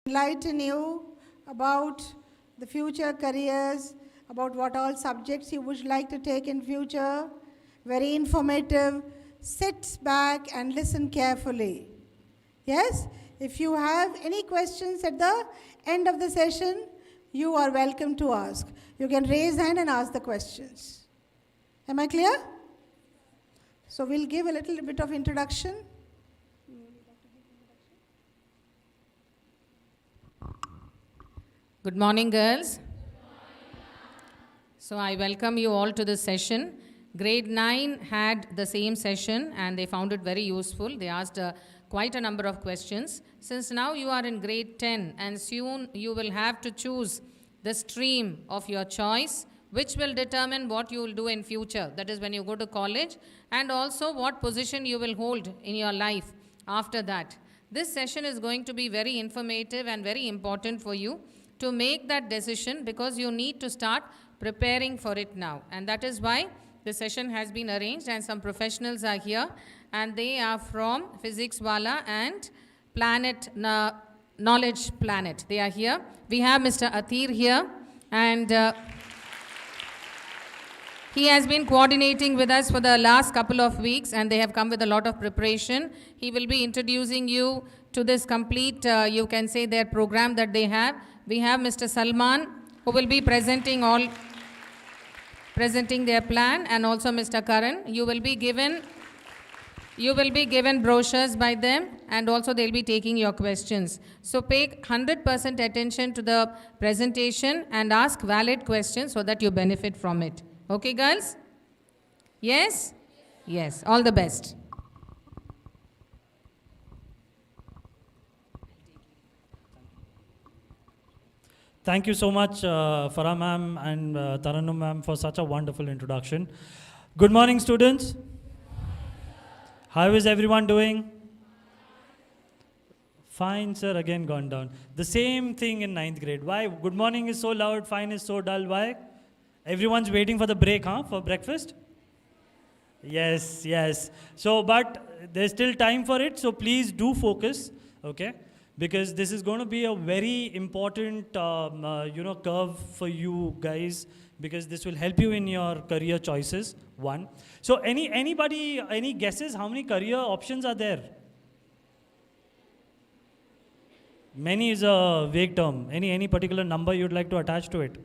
enlighten you about the future careers, about what all subjects you would like to take in future. Very informative. Sit back and listen carefully. Yes? If you have any questions at the end of the session, you are welcome to ask. You can raise hand and ask the questions. Am I clear? So we'll give a little bit of introduction. Good morning, girls. So I welcome you all to this session. Grade 9 had the same session and they found it very useful. They asked quite a number of questions. Since now you are in grade 10 and soon you will have to choose the stream of your choice, which will determine what you will do in future. That is when you go to college, and also what position you will hold in your life after that. This session is going to be very informative and very important for you to make that decision, because you need to start preparing for it now. And that is why the session has been arranged, and some professionals are here, and they are from Physics Wala and Knowledge Planet. They are here. We have Mr. Atir here, and he has been coordinating with us for the last couple of weeks, and they have come with a lot of preparation. He will be introducing you to this complete, you can say, their program that they have. We have Mr. Salman, who will be presenting their plan, and also Mr. Karan. You will be given brochures by them, and also they'll be taking your questions. So pay 100% attention to the presentation and ask valid questions so that you benefit from it. Okay, girls? Yes? Yes. All the best. Thank you so much, Farah ma'am and Taranum ma'am, for such a wonderful introduction. Good morning, students. How is everyone doing? Fine, sir, again gone down. The same thing in 9th grade. Why? Good morning is so loud, fine is so dull. Why? Everyone's waiting for the break, huh? For breakfast? Yes, yes. So, but there's still time for it, so please do focus, okay? Because this is going to be a very important, curve for you guys, because this will help you in your career choices, one. So anybody, any guesses how many career options are there? Many is a vague term. Any particular number you'd like to attach to it?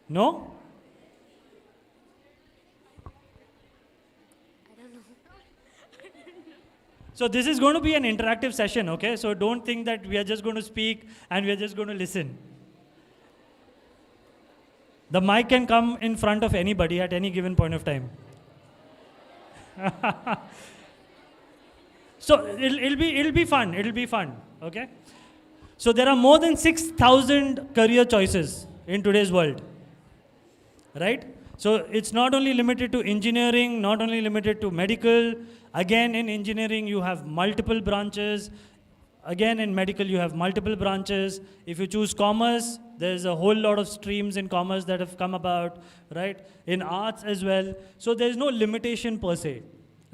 No? So this is going to be an interactive session, okay? So don't think that we are just going to speak and we are just going to listen. The mic can come in front of anybody at any given point of time. So it'll be fun. It'll be fun, okay? So there are more than 6,000 career choices in today's world, right? So it's not only limited to engineering, not only limited to medical. Again, in engineering, you have multiple branches. Again, in medical, you have multiple branches. If you choose commerce, there's a whole lot of streams in commerce that have come about, right? In arts as well. So there's no limitation per se,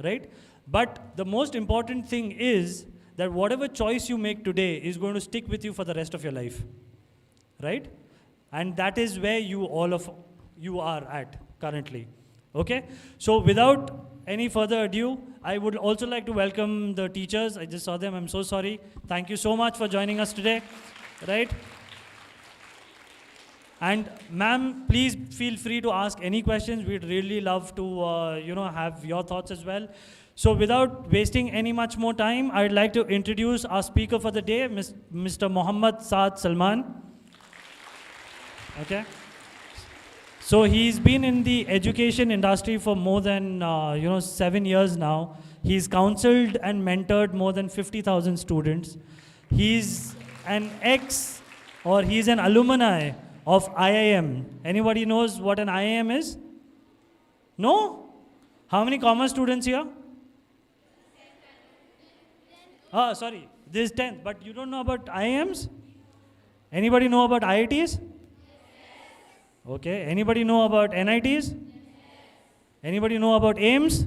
right? But the most important thing is that whatever choice you make today is going to stick with you for the rest of your life, right? And that is where you are at currently, okay? So without any further ado, I would also like to welcome the teachers. I just saw them, I'm so sorry. Thank you so much for joining us today, right? And ma'am, please feel free to ask any questions. We'd really love to, have your thoughts as well. So without wasting any much more time, I'd like to introduce our speaker for the day, Mr. Mohammad Saad Salman. Okay. So he's been in the education industry for more than 7 years now. He's counseled and mentored more than 50,000 students. He's he's an alumni of IIM. Anybody knows what an IIM is? No? How many commerce students here? Sorry, this is 10th, but you don't know about IIMs? Anybody know about IITs? Okay, anybody know about NITs? Anybody know about AIMS?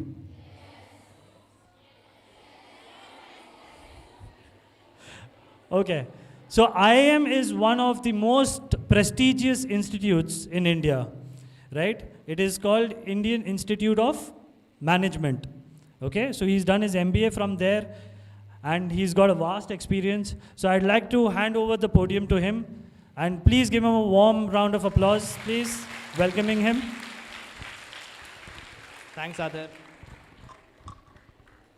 Okay. So IIM is one of the most prestigious institutes in India, right? It is called Indian Institute of Management. Okay, so he's done his MBA from there and he's got a vast experience. So I'd like to hand over the podium to him and please give him a warm round of applause, please, welcoming him. Thanks, Adar.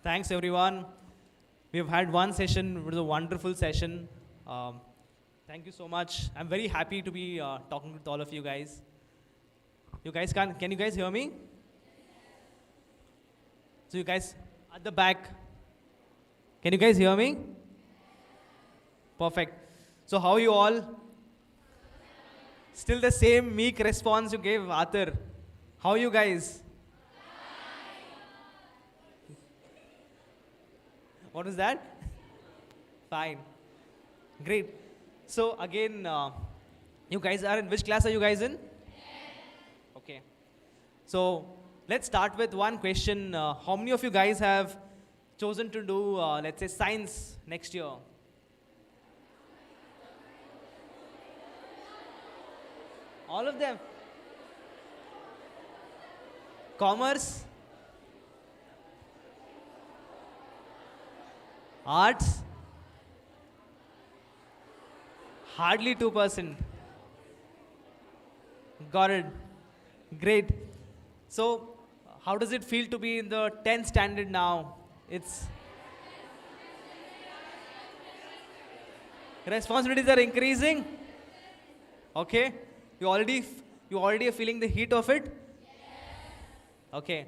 Thanks, everyone. We've had one session. It was a wonderful session. Thank you so much. I'm very happy to be talking with all of you guys. You guys can you guys hear me? So you guys at the back, can you guys hear me? Perfect. So how are you all? Still the same meek response you gave, Arthur. How are you guys? What was that? Fine. Great. So again, you guys are in which class are you guys in? Okay. So let's start with one question. How many of you guys have chosen to do, let's say, science next year? All of them. Commerce? Arts? Hardly 2%. Got it. Great. So, how does it feel to be in the 10th standard now? It's responsibilities are increasing. Okay. You already are feeling the heat of it. Okay.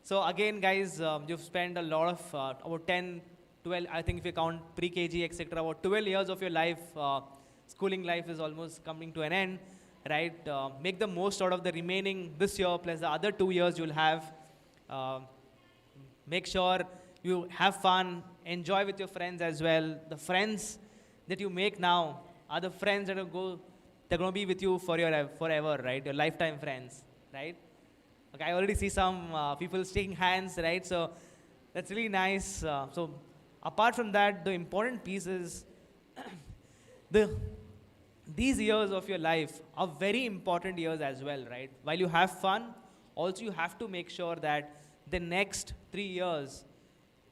So again, guys, you've spent a lot of about 10, 12. I think if you count pre-KG, etc., about 12 years of your life. Schooling life is almost coming to an end, right? Make the most out of the remaining this year plus the other 2 years you'll have. Make sure you have fun, enjoy with your friends as well. The friends that you make now are the friends that they're going to be with you for forever, right? Your lifetime friends, right? Okay, I already see some people shaking hands, right? So that's really nice. So apart from that, the important piece is these years of your life are very important years as well, right? While you have fun, also you have to make sure that the next 3 years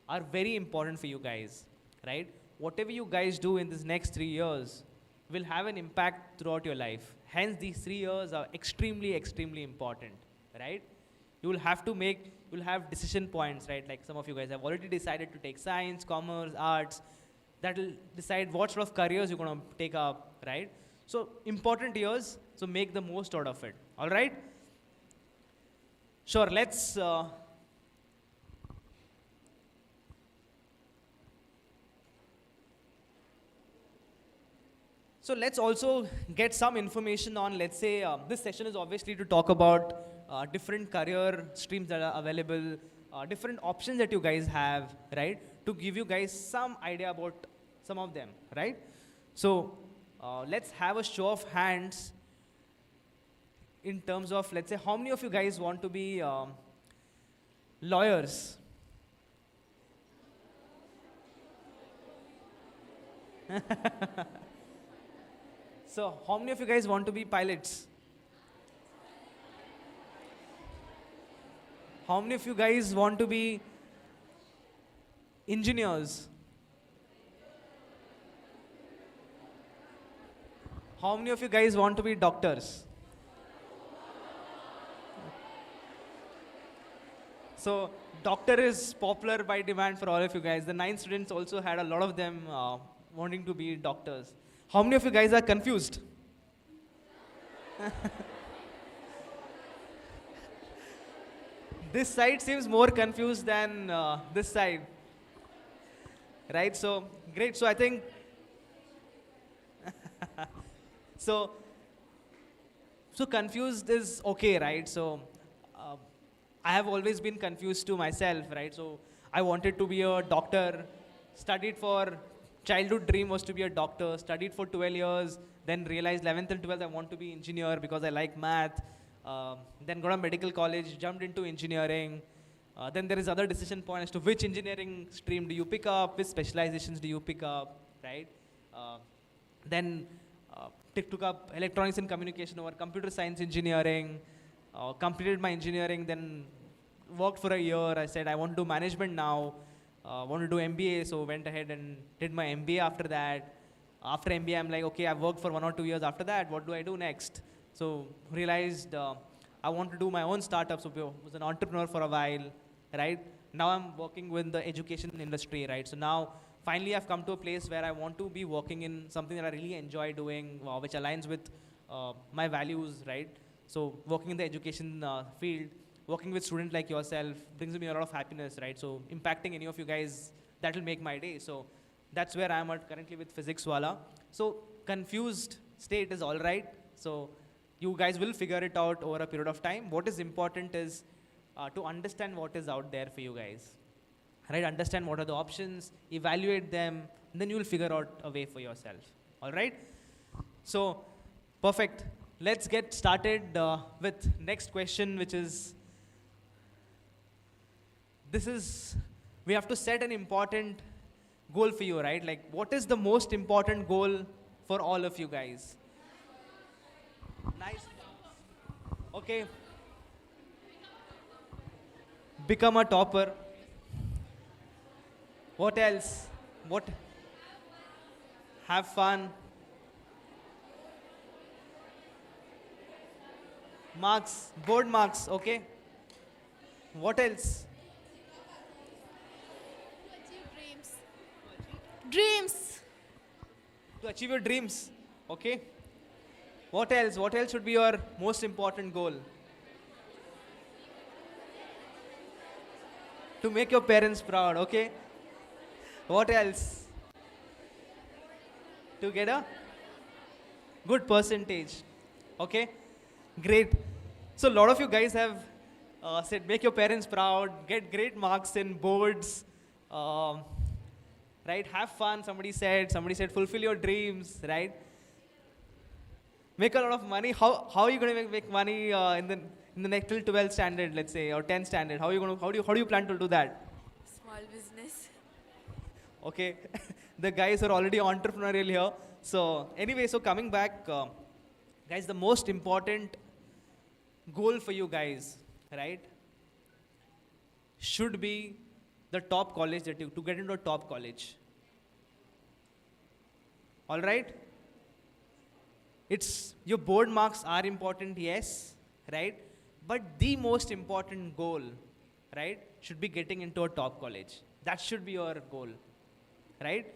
are very important for you guys, right? Whatever you guys do in these next 3 years will have an impact throughout your life. Hence, these 3 years are extremely, extremely important, right? You'll have decision points, right? Like some of you guys have already decided to take science, commerce, arts. That will decide what sort of careers you're going to take up, right? So important years, so make the most out of it, all right? Sure, let's, so let's also get some information on, let's say, this session is obviously to talk about different career streams that are available, different options that you guys have, right? To give you guys some idea about some of them, right? So let's have a show of hands in terms of, let's say, how many of you guys want to be lawyers? So how many of you guys want to be pilots? How many of you guys want to be engineers? How many of you guys want to be doctors? So doctor is popular by demand for all of you guys. The 9 students also had a lot of them wanting to be doctors. How many of you guys are confused? This side seems more confused than this side. Right? So, great. So I think so confused is okay, right? So I have always been confused to myself, right? So I wanted to be a doctor, studied for childhood dream was to be a doctor, studied for 12 years, then realized 11th and 12th I want to be engineer because I like math. Then got a medical college, jumped into engineering. Then there is other decision point as to which engineering stream do you pick up, which specializations do you pick up, right? Uh, then took up electronics and communication over computer science engineering, completed my engineering, then worked for a year. I said, I want to do management now, want to do MBA, so went ahead and did my MBA after that. After MBA, I'm like, okay, I've worked for 1 or 2 years after that, what do I do next? So realized I want to do my own startup, so was an entrepreneur for a while, right? Now I'm working with the education industry, right? So now finally I've come to a place where I want to be working in something that I really enjoy doing, which aligns with my values, right? So working in the education field, working with students like yourself brings me a lot of happiness, right? So impacting any of you guys, that will make my day. So that's where I am at currently with Physics Wala. So confused state is all right. So you guys will figure it out over a period of time. What is important is to understand what is out there for you guys. Right? Understand what are the options, evaluate them, and then you will figure out a way for yourself. All right? So, perfect. Let's get started with next question, which is, we have to set an important goal for you, right? Like, what is the most important goal for all of you guys? Nice. Okay. Become a topper. What else? What? Have fun. Marks, board marks, okay? What else? Dreams. To achieve your dreams, okay? What else? What else should be your most important goal? To make your parents proud, okay? What else? To get a good percentage. Okay? Great. So a lot of you guys have said make your parents proud, get great marks in boards, right? Have fun, somebody said fulfill your dreams, right? Make a lot of money. How are you going to make money in the next till 12th standard, let's say, or 10th standard? How do you plan to do that? Small business. Okay, the guys are already entrepreneurial here. So anyway, so coming back, guys, the most important goal for you guys, right, should be the top college to get into a top college. All right? It's your board marks are important, yes, right? But the most important goal, right, should be getting into a top college. That should be your goal. Right?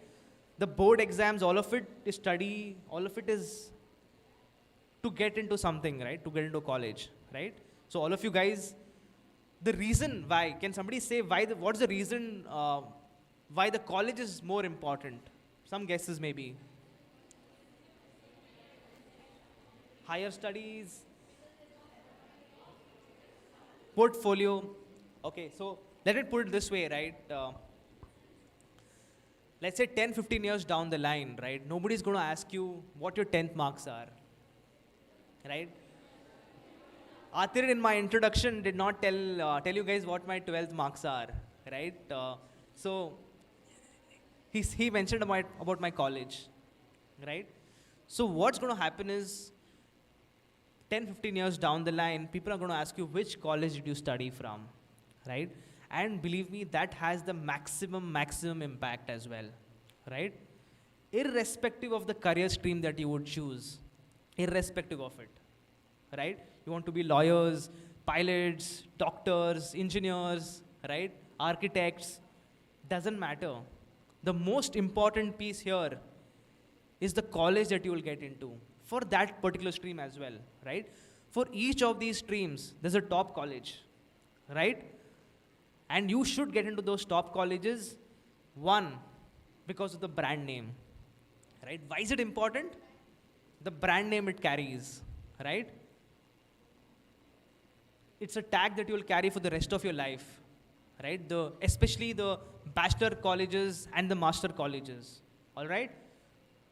The board exams, all of it is study, all of it is to get into something, right? To get into college, right? So all of you guys, the reason why, can somebody say what's the reason why the college is more important? Some guesses maybe. Higher studies, portfolio. Okay, so let me put it this way, right? Let's say 10, 15 years down the line, right? Nobody's going to ask you what your 10th marks are, right? Atir in my introduction did not tell you guys what my 12th marks are, right? So he mentioned about my college, right? So what's going to happen is 10, 15 years down the line, people are going to ask you which college did you study from, right? And believe me, that has the maximum impact as well, right? Irrespective of the career stream that you would choose, irrespective of it, right? You want to be lawyers, pilots, doctors, engineers, right? Architects, doesn't matter. The most important piece here is the college that you will get into for that particular stream as well, right? For each of these streams, there's a top college, right? And you should get into those top colleges, one, because of the brand name, right? Why is it important? The brand name it carries, right? It's a tag that you will carry for the rest of your life, right? Especially the bachelor colleges and the master colleges, all right?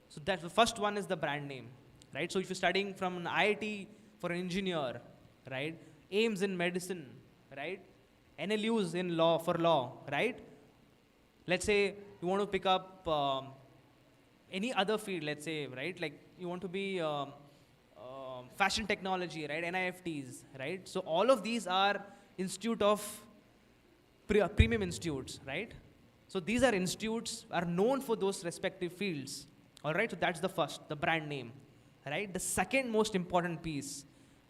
So that the first one is the brand name, right? So if you're studying from an IIT for an engineer, right? AIMS in medicine, right? NLUs in law, right? Let's say you want to pick up any other field, let's say, right? Like you want to be fashion technology, right? NIFTs, right? So all of these are institute of premium institutes, right? So these are institutes are known for those respective fields. All right, so that's the first, the brand name, right? The second most important piece,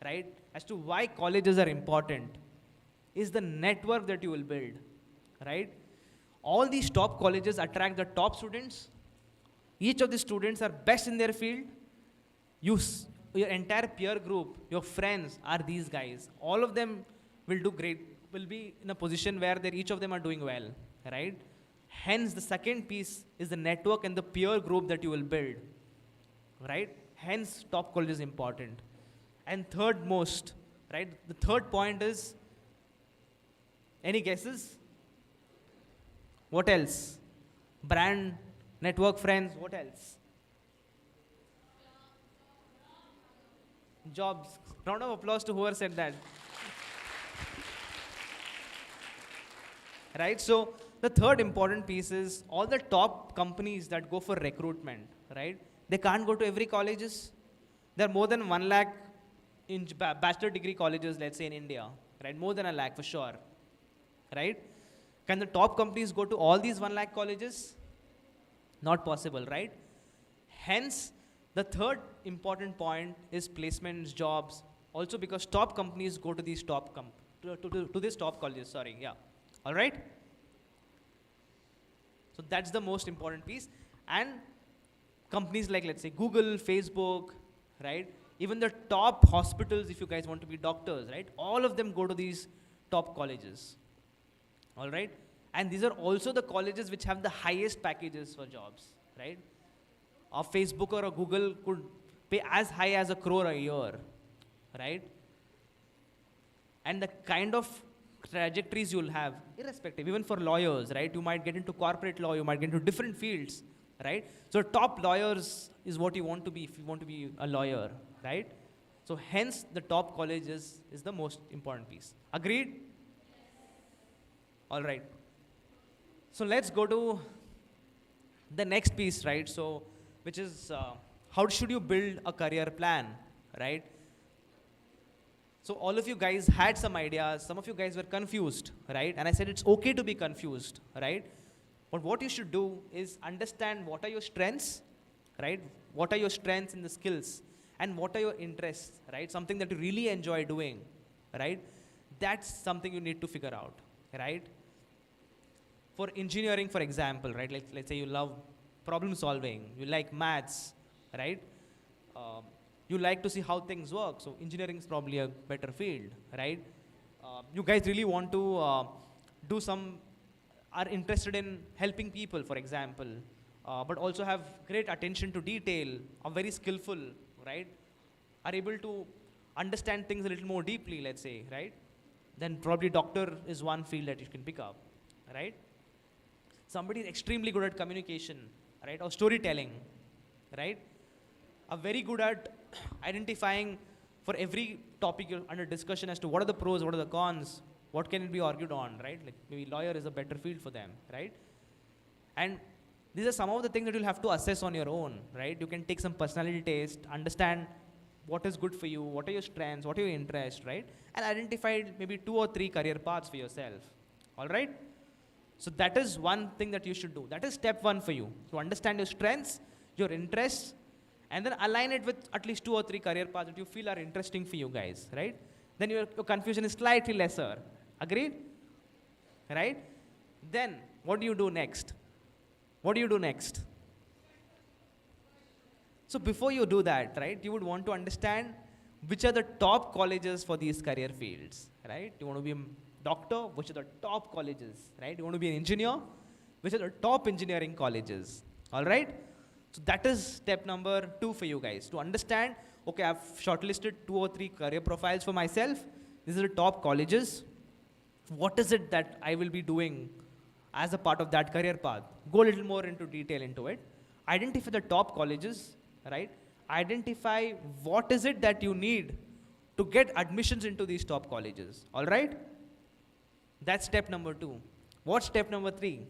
right, as to why colleges are important is the network that you will build, right? All these top colleges attract the top students. Each of the students are best in their field. Your entire peer group, your friends are these guys. All of them will do great, will be in a position where each of them are doing well, right? Hence, the second piece is the network and the peer group that you will build, right? Hence, top college is important. And third most, right? The third point is, any guesses? What else? Brand, network, friends, what else? Jobs. Round of applause to whoever said that. Right? So, the third important piece is all the top companies that go for recruitment, right? They can't go to every colleges. There are more than 1 lakh in bachelor degree colleges, let's say in India, right? More than 1 lakh for sure, right? Can the top companies go to all these 1 lakh colleges? Not possible, right? Hence, the third important point is placements, jobs. Also because top companies go to these top to these top colleges, sorry, yeah. All right? So that's the most important piece. And companies like, let's say, Google, Facebook, right? Even the top hospitals, if you guys want to be doctors, right? All of them go to these top colleges. All right? And these are also the colleges which have the highest packages for jobs, right? A Facebook or a Google could pay as high as 1 crore a year, right? And the kind of trajectories you'll have, irrespective, even for lawyers, right? You might get into corporate law, you might get into different fields, right? So top lawyers is what you want to be if you want to be a lawyer, right? So hence the top college is the most important piece. Agreed? All right. So let's go to the next piece, right? So, which is how should you build a career plan, right? So all of you guys had some ideas, some of you guys were confused, right? And I said it's okay to be confused, right? But what you should do is understand what are your strengths, right? What are your strengths and the skills? And what are your interests, right? Something that you really enjoy doing, right? That's something you need to figure out, right? For engineering, for example, right? Let's say you love problem solving, you like maths, right? You like to see how things work. So engineering is probably a better field, right? You guys really want to are interested in helping people, for example, but also have great attention to detail, are very skillful, right? Are able to understand things a little more deeply, let's say, right? Then probably doctor is one field that you can pick up, right? Somebody is extremely good at communication, right? Or storytelling, right? Are very good at identifying for every topic you're under discussion as to what are the pros, what are the cons, what can it be argued on, right? Like maybe lawyer is a better field for them, right? And these are some of the things that you'll have to assess on your own, right? You can take some personality test, understand what is good for you, what are your strengths, what are your interests, right? And identify maybe 2 or 3 career paths for yourself, all right? So that is one thing that you should do. That is step 1 for you, to understand your strengths, your interests, and then align it with at least 2 or 3 career paths that you feel are interesting for you guys, right? Then your confusion is slightly lesser. Agreed? Right? Then, what do you do next? What do you do next? So before you do that, right, you would want to understand which are the top colleges for these career fields, right? You want to be a doctor, which are the top colleges, right? You want to be an engineer, which are the top engineering colleges, all right? So that is step number 2 for you guys, to understand, okay, I've shortlisted 2 or 3 career profiles for myself. These are the top colleges. What is it that I will be doing as a part of that career path? Go a little more into detail into it. Identify the top colleges, right? Identify what is it that you need to get admissions into these top colleges, all right? That's step number 2. What's step number 3?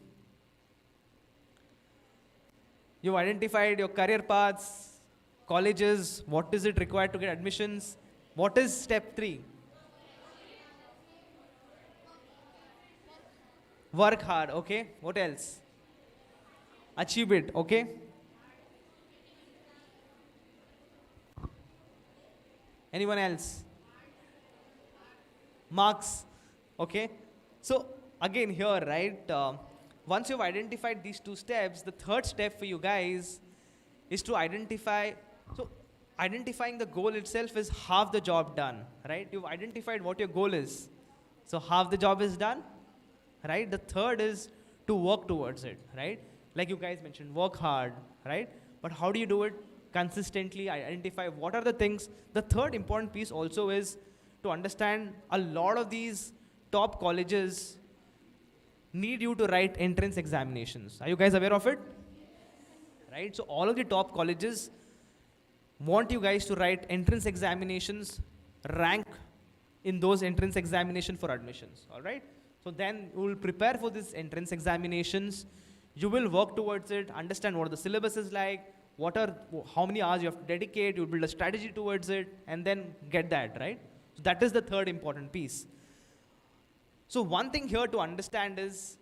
You've identified your career paths, colleges, what is it required to get admissions. What is step 3? Work hard, okay? What else? Achieve it, okay? Anyone else? Marks, okay? So again here, right? Once you've identified these 2 steps, the third step for you guys is to identify. So identifying the goal itself is half the job done, right? You've identified what your goal is. So half the job is done, right? The third is to work towards it, right? Like you guys mentioned, work hard, right? But how do you do it? Consistently identify what are the things. The third important piece also is to understand a lot of these top colleges need you to write entrance examinations. Are you guys aware of it? Right? So all of the top colleges want you guys to write entrance examinations, rank in those entrance examination for admissions, all right? So then you will prepare for these entrance examinations, you will work towards it, understand what the syllabus is like, how many hours you have to dedicate, you'll build a strategy towards it, and then get that, right? So that is the third important piece. So one thing here to understand is,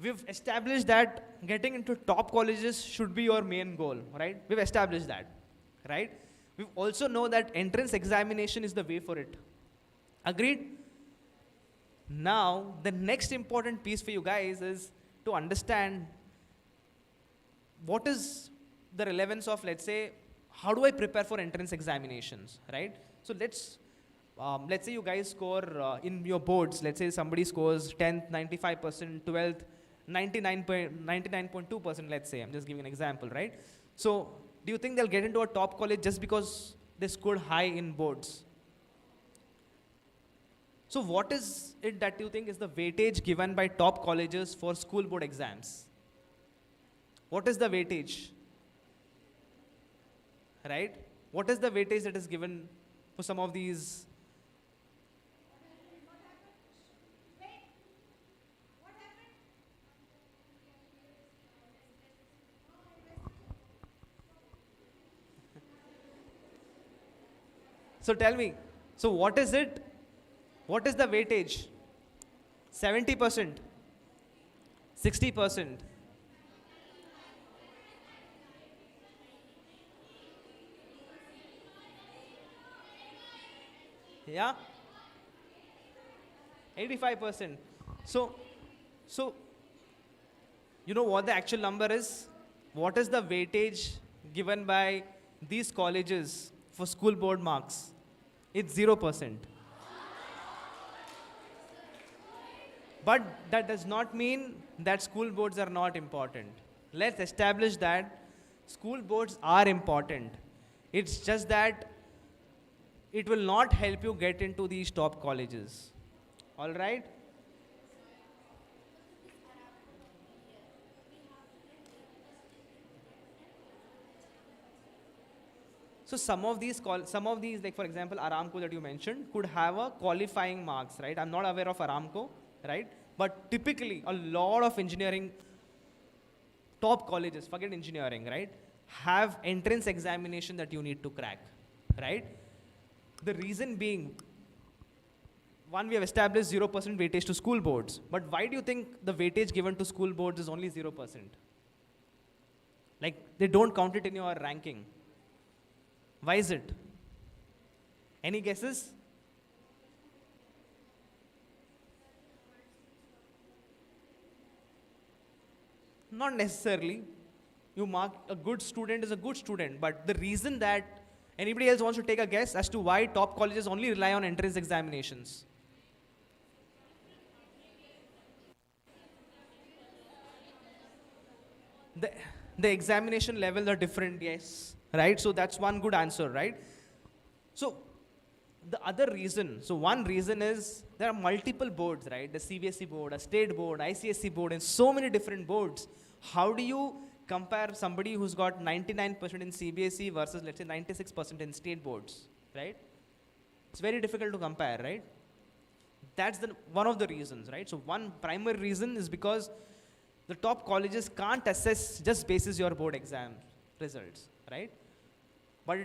we've established that getting into top colleges should be your main goal, right? We've established that, right? We also know that entrance examination is the way for it. Agreed? Now, the next important piece for you guys is to understand what is the relevance of, let's say, how do I prepare for entrance examinations, right? So let's say you guys score in your boards, let's say somebody scores 10th, 95%, 12th, 99.2%, let's say. I'm just giving an example, right? So do you think they'll get into a top college just because they scored high in boards? So what is it that you think is the weightage given by top colleges for school board exams? What is the weightage? Right? What is the weightage that is given for some of these? So tell me, so what is it? What is the weightage? 70%? 60%? Yeah? 85%. So, you know what the actual number is? What is the weightage given by these colleges for school board marks? It's 0%. But that does not mean that school boards are not important. Let's establish that school boards are important. It's just that it will not help you get into these top colleges. All right? So some of these, like for example, Aramco that you mentioned, could have a qualifying marks, right? I'm not aware of Aramco, right? But typically, a lot of engineering, top colleges, forget engineering, right? Have entrance examination that you need to crack, right? The reason being, one, we have established 0% weightage to school boards. But why do you think the weightage given to school boards is only 0%? Like, they don't count it in your ranking. Why is it? Any guesses? Not necessarily. You mark a good student is a good student, but the reason that anybody else wants to take a guess as to why top colleges only rely on entrance examinations? The examination levels are different, yes, right? So that's one good answer, right? So the other reason, so one reason is there are multiple boards, right? The CBSE board, a state board, ICSE board, and so many different boards. How do you compare somebody who's got 99% in CBSE versus, let's say, 96% in state boards, right? It's very difficult to compare, right? That's one of the reasons, right? So one primary reason is because The top colleges can't assess just basis your board exam results, right? But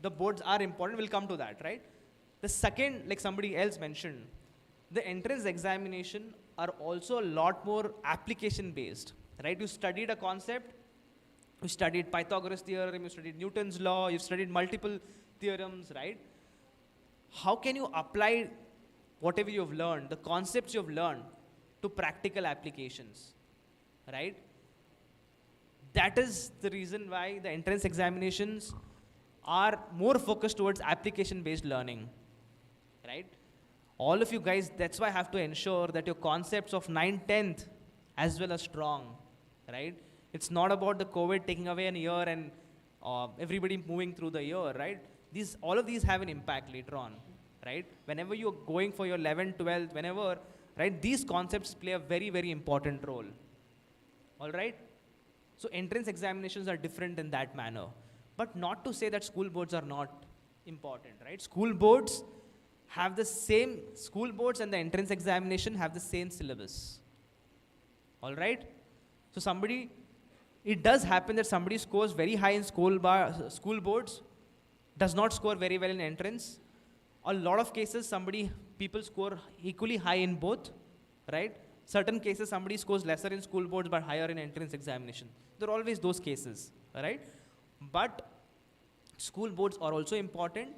the boards are important, we'll come to that, right? The second, like somebody else mentioned, the entrance examination are also a lot more application based, right? You studied a concept, you studied Pythagoras theorem, you studied Newton's law, you've studied multiple theorems, right? How can you apply whatever you've learned, the concepts you've learned, to practical applications, right? That is the reason why the entrance examinations are more focused towards application-based learning, right? All of you guys, that's why I have to ensure that your concepts of 9th, 10th as well are strong, right? It's not about the COVID taking away an year and everybody moving through the year, right? All of these have an impact later on, right? Whenever you're going for your 11th, 12th, whenever, right, these concepts play a very, very important role, all right? So entrance examinations are different in that manner. But not to say that school boards are not important, right? School boards and the entrance examination have the same syllabus, all right? So it does happen that somebody scores very high in school boards, does not score very well in entrance. A lot of cases, people score equally high in both, right? Certain cases, somebody scores lesser in school boards but higher in entrance examination. There are always those cases, right? But school boards are also important,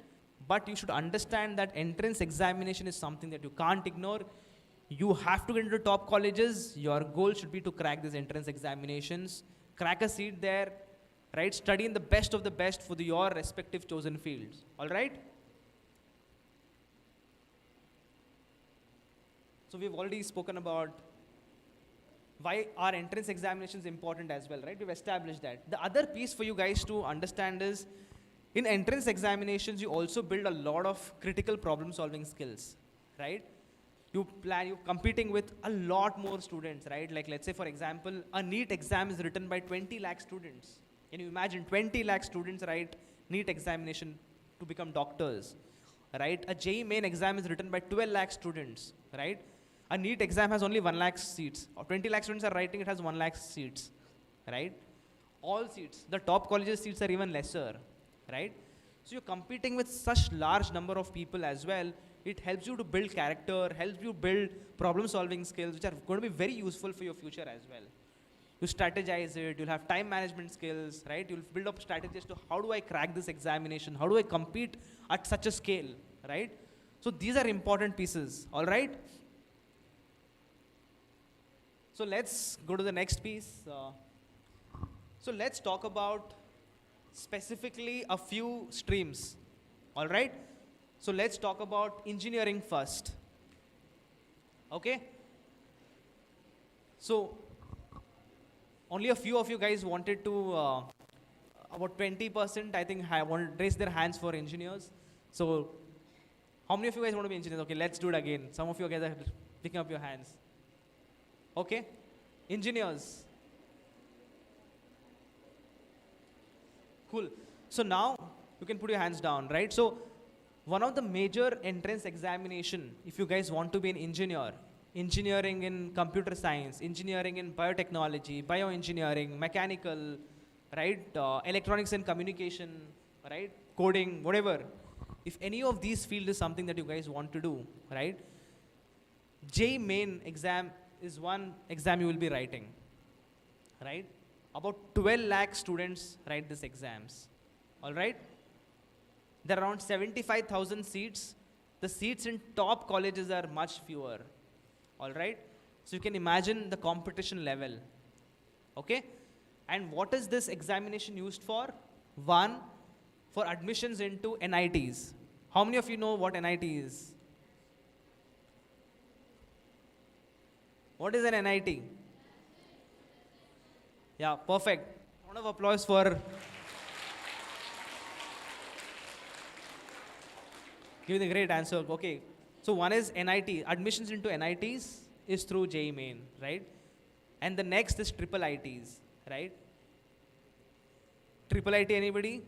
but you should understand that entrance examination is something that you can't ignore. You have to get into top colleges. Your goal should be to crack these entrance examinations, crack a seat there, right? Study in the best of the best for your respective chosen fields, all right? So we've already spoken about why our entrance examination is important as well, right? We've established that. The other piece for you guys to understand is, in entrance examinations, you also build a lot of critical problem solving skills, right? You're competing with a lot more students, right? Like let's say, for example, a NEET exam is written by 20 lakh students. Can you imagine 20 lakh students write NEET examination to become doctors, right? A Jmain exam is written by 12 lakh students, right? A NEET exam has only 1 lakh seats. Or 20 lakh students are writing, it has 1 lakh seats, right? All seats. The top colleges seats are even lesser, right? So you're competing with such large number of people as well. It helps you to build character, helps you build problem solving skills, which are going to be very useful for your future as well. You strategize it, you'll have time management skills, right? You'll build up strategies to how do I crack this examination? How do I compete at such a scale, right? So these are important pieces, all right? So let's go to the next piece. So let's talk about specifically a few streams, all right? So let's talk about engineering first, okay? So only a few of you guys wanted to, about 20%, I think, wanted to raise their hands for engineers. So how many of you guys want to be engineers? Okay, let's do it again. Some of you guys are picking up your hands. Okay, engineers. Cool. So now you can put your hands down, right? So one of the major entrance examination, if you guys want to be an engineer, engineering in computer science, engineering in biotechnology, bioengineering, mechanical, right? Electronics and communication, right? Coding, whatever. If any of these fields is something that you guys want to do, right? Jmain exam is one exam you will be writing, right? About 12 lakh students write these exams, all right? There are around 75,000 seats. The seats in top colleges are much fewer, all right? So you can imagine the competition level, okay? And what is this examination used for? One, for admissions into NITs. How many of you know what NIT is? What is an NIT? Yeah, perfect. Round of applause for giving a great answer. Okay, so one is NIT. Admissions into NITs is through Jmain, right? And the next is triple ITs, right? Triple IT, anybody?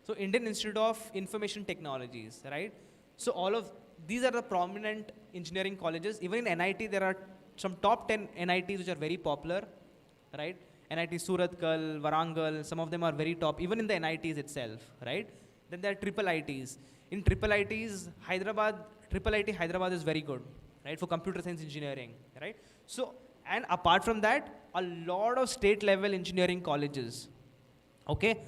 So Indian Institute of Information Technologies, right? So all of these are the prominent engineering colleges. Even in NIT, there are some top 10 NITs which are very popular, right? NIT Surathkal, Warangal, some of them are very top, even in the NITs itself, right? Then there are triple ITs. In triple ITs, triple IT Hyderabad is very good, right, for computer science engineering, right? So, and apart from that, a lot of state level engineering colleges, okay,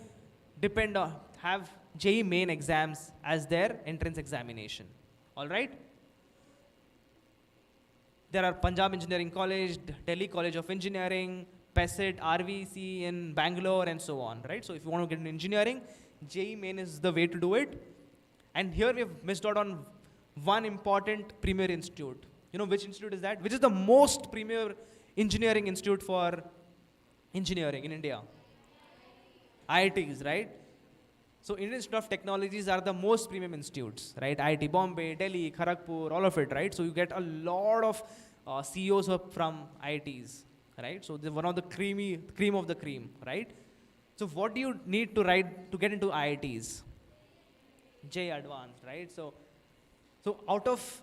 have JEE main exams as their entrance examination, all right? There are Punjab Engineering College, Delhi College of Engineering, PESIT, RVC in Bangalore, and so on, right? So if you want to get into engineering, JEE main is the way to do it. And here we have missed out on one important premier institute. You know which institute is that? Which is the most premier engineering institute for engineering in India? IITs, right? So Indian Institute of Technologies are the most premium institutes, right? IIT Bombay, Delhi, Kharagpur, all of it, right? So you get a lot of CEOs from IITs, right? So they're one of the cream of the cream, right? So what do you need to write to get into IITs? J Advanced, right? So out of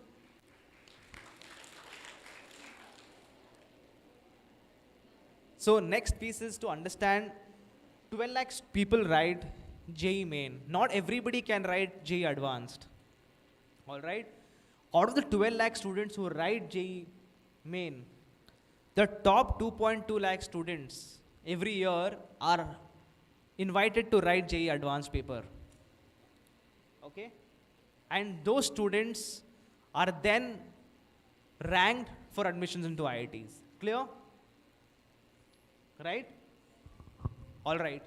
So next piece is to understand 12 lakhs people write JEE main. Not everybody can write JEE advanced. All right? Out of the 12 lakh students who write JEE main, the top 2.2 lakh students every year are invited to write JEE advanced paper. Okay? And those students are then ranked for admissions into IITs. Clear? Right? All right.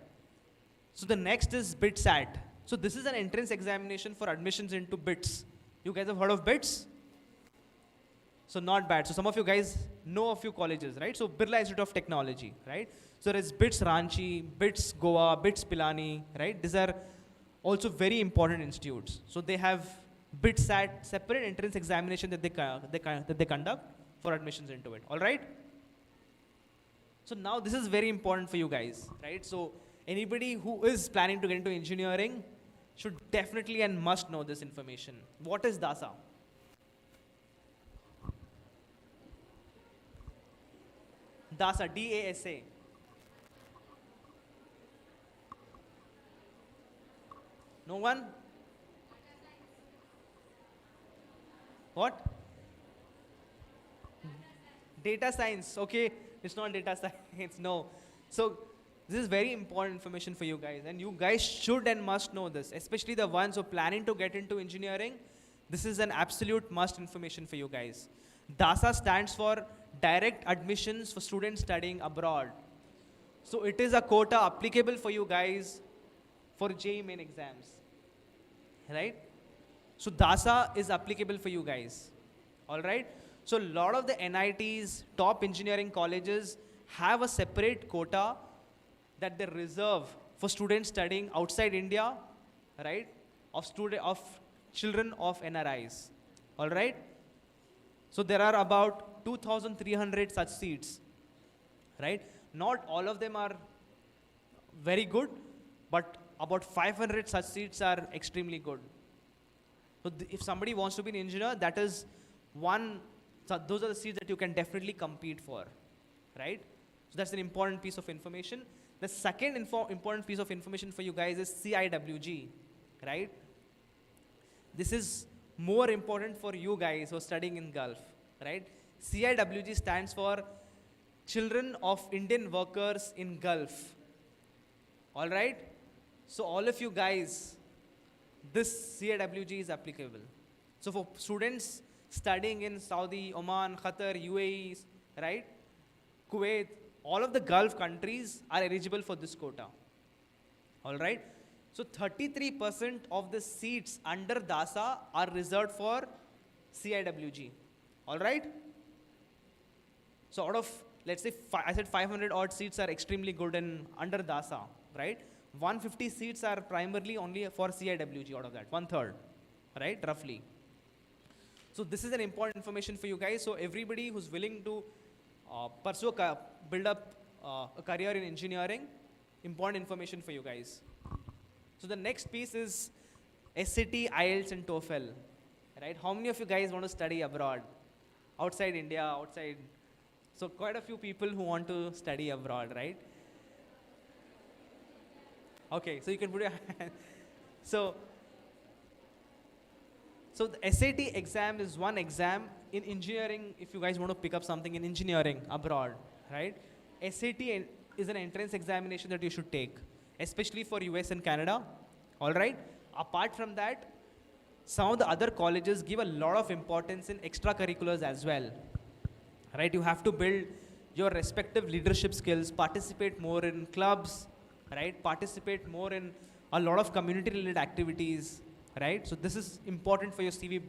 So the next is BITSAT. So this is an entrance examination for admissions into BITS. You guys have heard of BITS? So not bad. So some of you guys know a few colleges, right? So Birla Institute of Technology, right? So there is BITS Ranchi, BITS Goa, BITS Pilani, right? These are also very important institutes. So they have BITSAT, separate entrance examination that they conduct for admissions into it. All right? So now this is very important for you guys, right? So anybody who is planning to get into engineering should definitely and must know this information. What is DASA? DASA, D-A-S-A. No one? What? Data science, okay. It's not data science, no. So this is very important information for you guys, and you guys should and must know this, especially the ones who are planning to get into engineering. This is an absolute must information for you guys. DASA stands for Direct Admissions for Students Studying Abroad. So it is a quota applicable for you guys for JEE main exams, right? So DASA is applicable for you guys, all right? So a lot of the NITs, top engineering colleges have a separate quota that they reserve for students studying outside India, right? Of children of NRIs, all right? So there are about 2,300 such seats, right? Not all of them are very good, but about 500 such seats are extremely good. So if somebody wants to be an engineer, that is one. So those are the seats that you can definitely compete for, right? So that's an important piece of information. The second important piece of information for you guys is CIWG, right? This is more important for you guys who are studying in Gulf, right? CIWG stands for Children of Indian Workers in Gulf, all right? So all of you guys, this CIWG is applicable. So for students studying in Saudi, Oman, Qatar, UAE, right? Kuwait, all of the Gulf countries are eligible for this quota. All right? So 33% of the seats under DASA are reserved for CIWG. All right? So out of, let's say, I said 500 odd seats are extremely good in under DASA, right? 150 seats are primarily only for CIWG out of that, 1/3, right? Roughly. So this is an important information for you guys. So everybody who's willing to build up a career in engineering, important information for you guys. So the next piece is SAT, IELTS, and TOEFL. right? How many of you guys want to study abroad? Outside India, outside. So quite a few people who want to study abroad, right? Okay, so you can put your hand. So, so the SAT exam is one exam in engineering. If you guys want to pick up something in engineering abroad, right? Is an entrance examination that you should take, especially for US and Canada. All right. Apart from that, some of the other colleges give a lot of importance in extracurriculars as well. Right? You have to build your respective leadership skills, participate more in clubs, right? Participate more in a lot of community-related activities, right? So this is important for your CV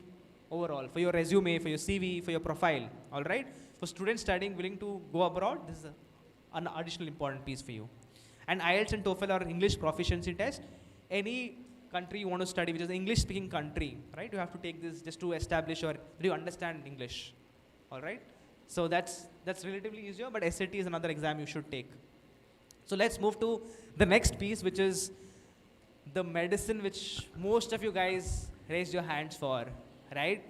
overall, for your resume, for your CV, for your profile, all right? For students studying, willing to go abroad, this is an additional important piece for you. And IELTS and TOEFL are English proficiency test. Any country you want to study, which is an English-speaking country, right? You have to take this just to establish or do you understand English, all right? So that's relatively easier, but SAT is another exam you should take. So let's move to the next piece, which is the medicine, which most of you guys raised your hands for, right?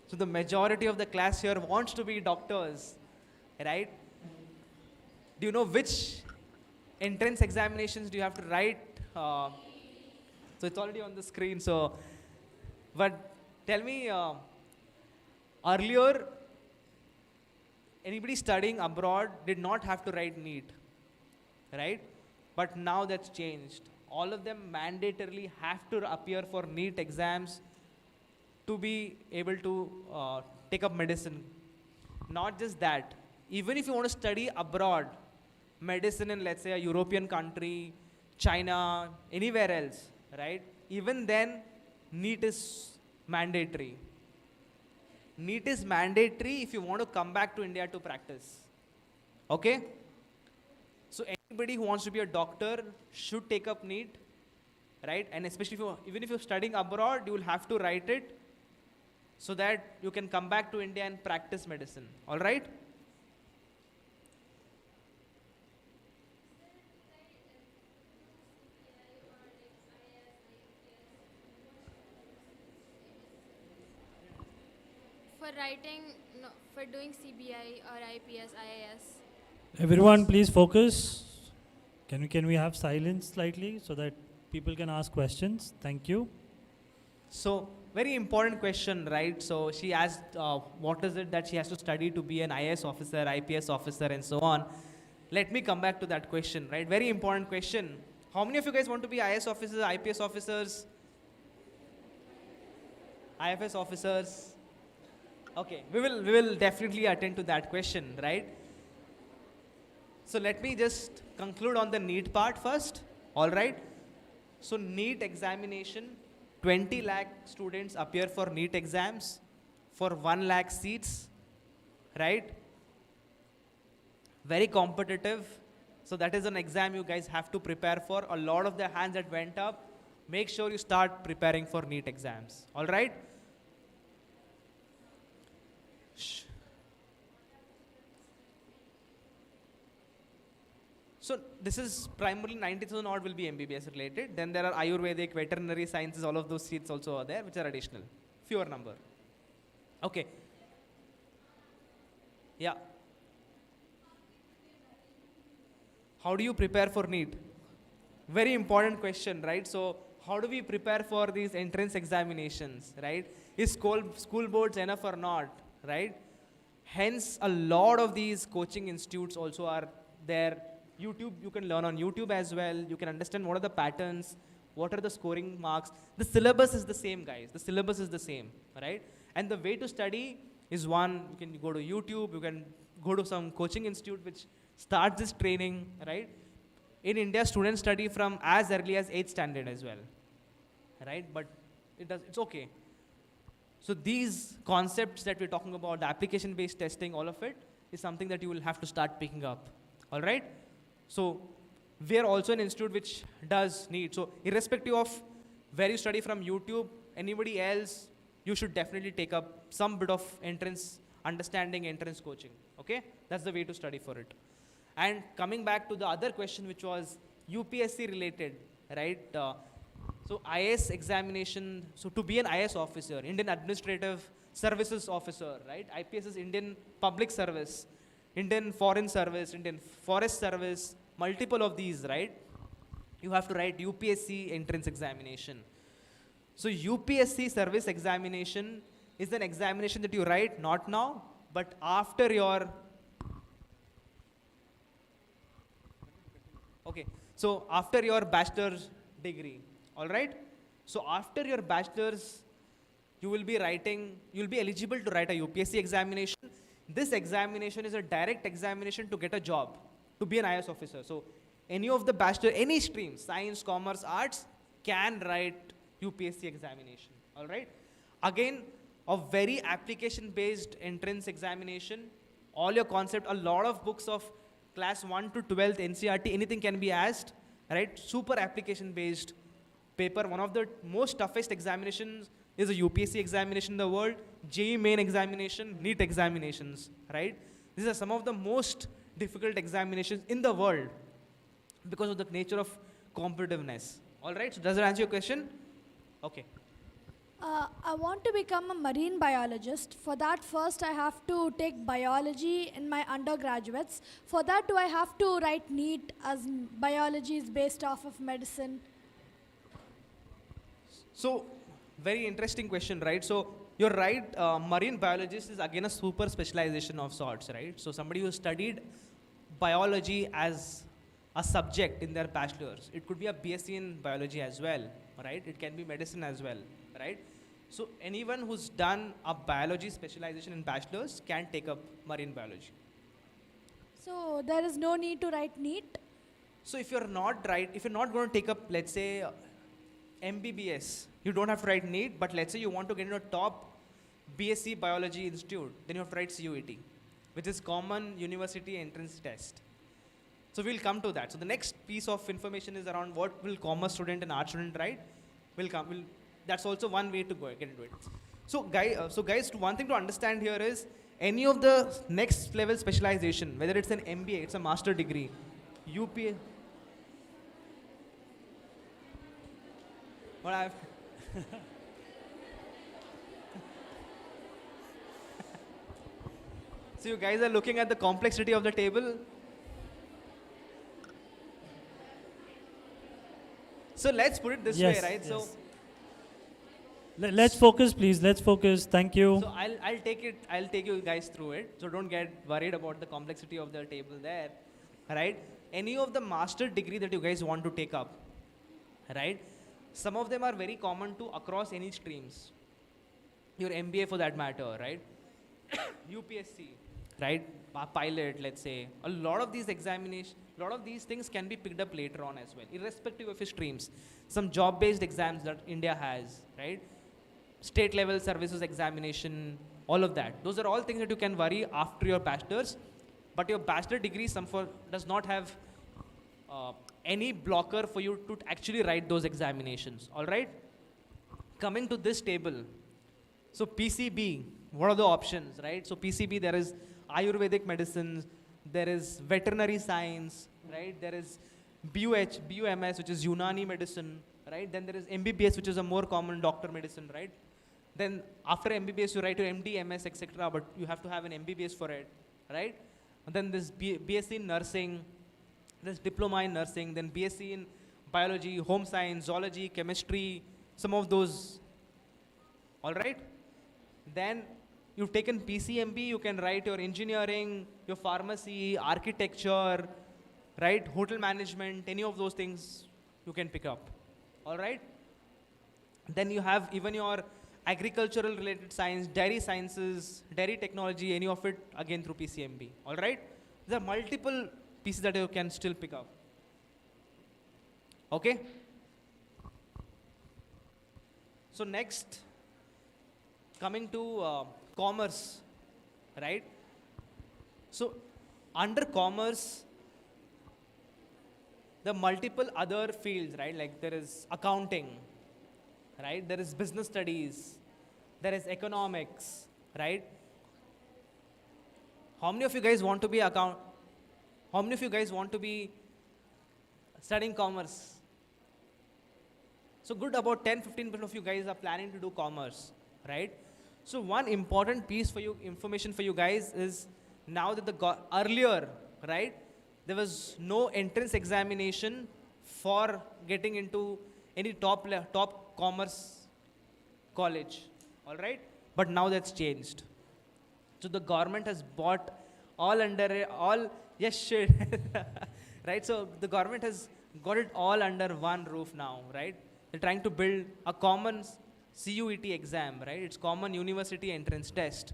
So the majority of the class here wants to be doctors, right? Do you know which entrance examinations do you have to write? So it's already on the screen. So, but tell me, earlier, anybody studying abroad did not have to write NEET, right? But now that's changed. All of them mandatorily have to appear for NEET exams to be able to take up medicine. Not just that, even if you want to study abroad, medicine in, let's say, a European country, China, anywhere else, right? Even then, NEET is mandatory. NEET is mandatory if you want to come back to India to practice. Okay? So anybody who wants to be a doctor should take up NEET, right? And especially even if you're studying abroad, you will have to write it so that you can come back to India and practice medicine. All right? For writing, no, for doing CBI or IPS, IAS. Everyone, please focus. Can we have silence slightly so that people can ask questions? Thank you. So, very important question, right? So, she asked what is it that she has to study to be an IAS officer, IPS officer, and so on. Let me come back to that question, right? Very important question. How many of you guys want to be IAS officers, IPS officers, IFS officers? Okay, we will definitely attend to that question, right? So let me just conclude on the NEET part first, all right? So NEET examination, 20 lakh students appear for NEET exams for 1 lakh seats, right? Very competitive. So that is an exam you guys have to prepare for. A lot of the hands that went up, make sure you start preparing for NEET exams, all right? So this is primarily 90,000 odd will be MBBS related. Then there are Ayurvedic, veterinary sciences, all of those seats also are there, which are additional, fewer number. Okay. Yeah. How do you prepare for NEET? Very important question, right? So how do we prepare for these entrance examinations, right? Is school boards enough or not, right? Hence, a lot of these coaching institutes also are there. YouTube, you can learn on YouTube as well. You can understand what are the patterns, what are the scoring marks. The syllabus is the same, guys. The syllabus is the same, right? And the way to study is one, you can go to YouTube, you can go to some coaching institute which starts this training, right? In India, students study from as early as 8th standard as well, right? But it's okay. So these concepts that we're talking about, the application-based testing, all of it, is something that you will have to start picking up, all right? So we are also an institute which does NEET. So irrespective of where you study from YouTube, anybody else, you should definitely take up some bit of entrance, understanding entrance coaching, okay? That's the way to study for it. And coming back to the other question, which was UPSC related, right? So IS examination, so to be an IS officer, Indian Administrative Services Officer, right? IPS is Indian Public Service, Indian Foreign Service, Indian Forest Service, multiple of these, right? You have to write UPSC entrance examination. So UPSC service examination is an examination that you write not now, but after your, okay, so after your bachelor's degree, all right? So after your bachelor's, you will be eligible to write a UPSC examination. This examination is a direct examination to get a job, to be an IS officer. So any of the bachelor, any stream, science, commerce, arts, can write UPSC examination, all right? Again, a very application-based entrance examination. All your concept, a lot of books of class 1 to 12th, NCRT, anything can be asked, right? Super application-based paper. One of the most toughest examinations is a UPSC examination in the world, Jmain examination, NEET examinations, right? These are some of the most difficult examinations in the world because of the nature of competitiveness. All right, so does that answer your question? Okay. I want to become a marine biologist. For that, first I have to take biology in my undergraduates. For that, do I have to write NEET, as biology is based off of medicine? So, very interesting question, right? So, you're right, marine biologist is again a super specialization of sorts, right? So, somebody who studied biology as a subject in their bachelor's. It could be a BSc in biology as well, right? It can be medicine as well, right? So, anyone who's done a biology specialization in bachelor's can take up marine biology. So there is no need to write NEET? So, if you're not going to take up, let's say, MBBS, you don't have to write NEET, but let's say you want to get into a top BSc biology institute, then you have to write CUET, which is Common University Entrance Test. So we'll come to that. So the next piece of information is around what will commerce student and art student write. That's also one way to get into it. So guys, one thing to understand here is any of the next level specialization, whether it's an MBA, it's a master degree, UPA. What I've So you guys are looking at the complexity of the table. So let's put it this way, right? Yes. So Let's focus, please. Let's focus. Thank you. So I'll take you guys through it. So don't get worried about the complexity of the table there, right? Any of the master degree that you guys want to take up, right? Some of them are very common to across any streams. Your MBA for that matter, right? UPSC, right? Pilot, let's say. A lot of these things can be picked up later on as well, irrespective of your streams. Some job-based exams that India has, right? State level services examination, all of that. Those are all things that you can worry after your bachelor's, but your bachelor degree does not have any blocker for you to actually write those examinations, all right? Coming to this table, so PCB, what are the options, right? So PCB, there is Ayurvedic medicines, there is veterinary science, right? There is BUMS, which is Unani medicine, right? Then there is MBBS, which is a more common doctor medicine, right? Then after MBBS, you write your MD, MS, etc., but you have to have an MBBS for it, right? And then there's BSc in nursing, there's diploma in nursing, then BSc in biology, home science, zoology, chemistry, some of those, all right? Then you've taken PCMB, you can write your engineering, your pharmacy, architecture, right? Hotel management, any of those things you can pick up, all right? Then you have even your agricultural related science, dairy sciences, dairy technology, any of it again through PCMB, all right? There are multiple pieces that you can still pick up, okay? So next, coming to commerce, right? So under commerce, there are multiple other fields, right? Like there is accounting, right? There is business studies, there is economics, right? How many of you guys want to be How many of you guys want to be studying commerce? So So good about 10-15% of you guys are planning to do commerce, right? So one important piece for you, information for you guys is now that earlier, right, there was no entrance examination for getting into any top commerce college, all right? But now that's changed. So the government has bought yes, shit. Right? So the government has got it all under one roof now, right? They're trying to build a common CUET exam, right? It's Common University Entrance Test.